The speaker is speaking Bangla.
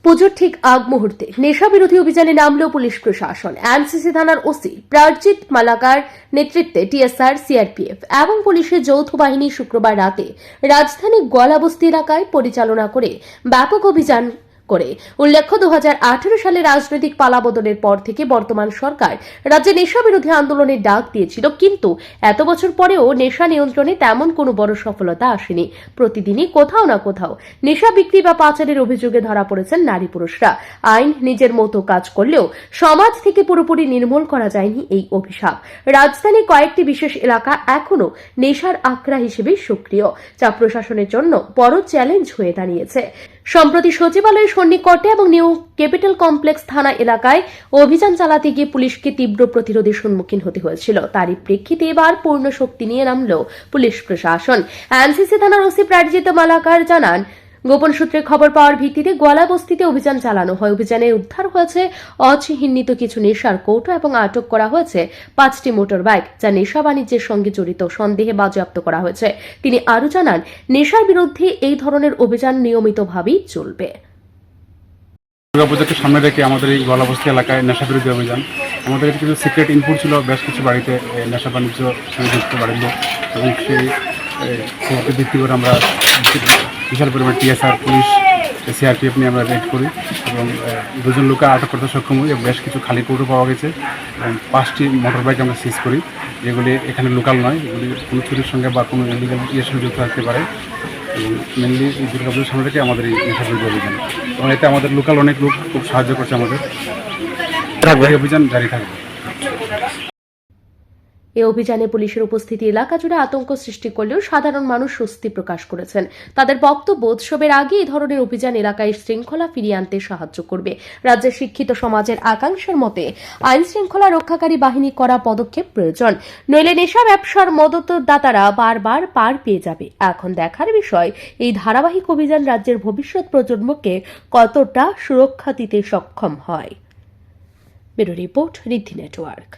পুজোর ঠিক আগ মুহূর্তে নেশা বিরোধী অভিযানে নামল পুলিশ প্রশাসন। এনসিসি থানার ওসি প্রার্জিত মালাকার নেতৃত্বে টিএসআর, সিআরপিএফ এবং পুলিশের যৌথ বাহিনী শুক্রবার রাতে রাজধানীর গলাবস্তি এলাকায় পরিচালনা করে ব্যাপক অভিযান করে। উল্লেখ্য, 2018 সালে রাজনৈতিক পালাবদলের পর থেকে বর্তমান সরকার রাজ্যে নেশা বিরোধী আন্দোলনের ডাক দিয়েছিল, কিন্তু এত বছর পরেও নেশা নিয়ন্ত্রণে তেমন কোনো বড় সফলতা আসেনি। প্রতিদিনই কোথাও না কোথাও নেশা বিক্রি বা পাচারের অভিযোগে ধরা পড়েছেন নারী পুরুষরা। আইন নিজের মতো কাজ করলেও সমাজ থেকে পুরোপুরি নির্মূল করা যায়নি এই অভিশাপ। রাজধানীর কয়েকটি বিশেষ এলাকা এখনো নেশার আখড়া হিসেবে সক্রিয়, যা প্রশাসনের জন্য বড় চ্যালেঞ্জ হয়ে দাঁড়িয়েছে। সম্প্রতি সচিবালয়ের সন্নিকটে এবং নিউ ক্যাপিটাল কমপ্লেক্স থানা এলাকায় অভিযান চালাতে গিয়ে পুলিশকে তীব্র প্রতিরোধের সম্মুখীন হতে হয়েছিল। তারই প্রেক্ষিতে এবার পূর্ণ শক্তি নিয়ে নামল পুলিশ প্রশাসন। এনসিসি থানার ওসি প্রার্জিত মালাকার জানান, গোপন সূত্রে খবর পাওয়ার ভিত্তিতে গোয়ালাবস্তিতে অভিযান চালানো হয়। অভিযানে উদ্ধার হয়েছে অচিহ্নিত কিছু নেশার কৌটো এবং আটক করা হয়েছে 5টি মোটর বাইক, যা নেশা বাণিজ্যের সঙ্গে জড়িত সন্দেহে বাজেয়াপ্ত করা হয়েছে। তিনি আরও জানান, নেশার বিরুদ্ধে এই ধরনের অভিযান নিয়মিতভাবেই চলবে। দুর্গাপূজাকে সামনে রেখে আমাদের এই গলাবস্তি এলাকায় নেশা বিরোধী অভিযান, আমাদের কিছু সিক্রেট ইনপুট ছিল বেশ কিছু বাড়িতে নেশা বাণিজ্য সংযুক্ত বাড়ির লোক, এবং সেই খবরকে ভিত্তি করে আমরা বিশাল পরিমাণ টিএসআর, পুলিশ, সিআরপিএফ নিয়ে আমরা রেড করি এবং 2জন লোককে আটক করতে সক্ষম হই। বেশ কিছু খালি কৌটো পাওয়া গেছে এবং 5টি মোটর বাইক আমরা সিজ করি, যেগুলি এখানে লোকাল নয়, এগুলি কোনো চুরির সঙ্গে বা কোনো ইলিগাল ইয়ের সঙ্গে যুক্ত থাকতে পারে। এবং মেনলি এই দুর্গাপুজোর সামনে থেকে আমাদের এই নেশা বিরোধী অভিযান, এবং এতে আমাদের লোকাল অনেক লোক খুব সাহায্য করছে আমাদের। এই অভিযান জারি থাকবে। এই অভিযানে পুলিশের উপস্থিতি এলাকা জুড়ে আতঙ্ক সৃষ্টি করলেও সাধারণ মানুষ স্বস্তি প্রকাশ করেছেন। তাদের বক্তব্য, উৎসবের আগে এই ধরনের অভিযান এলাকায় শৃঙ্খলা ফিরিয়ে আনতে সাহায্য করবে। রাজ্যের শিক্ষিত সমাজের আকাঙ্ক্ষার মতে আইন শৃঙ্খলা রক্ষাকারী বাহিনী করা পদক্ষেপ প্রয়োজন, নইলে নেশা ব্যবসার মদতদাতারা বারবার পার পেয়ে যাবে। এখন দেখার বিষয়, এই ধারাবাহিক অভিযান রাজ্যের ভবিষ্যৎ প্রজন্মকে কতটা সুরক্ষা দিতে সক্ষম হয়। ব্যুরো রিপোর্ট, ঋদ্ধি নেটওয়ার্ক।